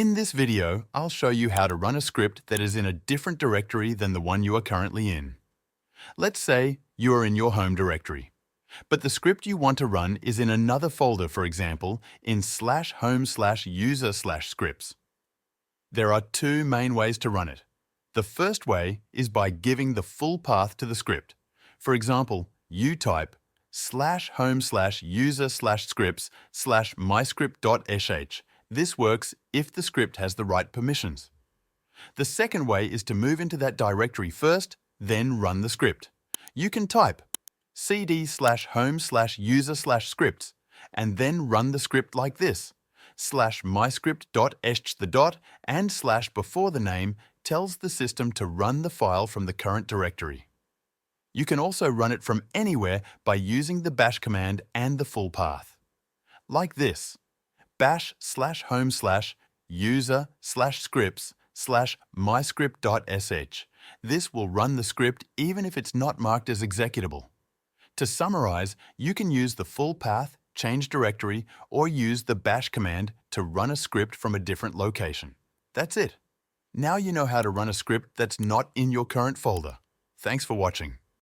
In this video, I'll show you how to run a script that is in a different directory than the one you are currently in. Let's say you are in your home directory, but the script you want to run is in another folder, for example, in /home/user/scripts. There are two main ways to run it. The first way is by giving the full path to the script. For example, you type /home/user/scripts/myscript.sh. This works if the script has the right permissions. The second way is to move into that directory first, then run the script. You can type cd/home/user/scripts and then run the script like this. /myscript.sh the dot and / before the name tells the system to run the file from the current directory. You can also run it from anywhere by using the bash command and the full path. Like this, bash/home/user/scripts/myscript.sh. This will run the script even if it's not marked as executable. To summarize, you can use the full path, change directory, or use the bash command to run a script from a different location. That's it. Now you know how to run a script that's not in your current folder. Thanks for watching.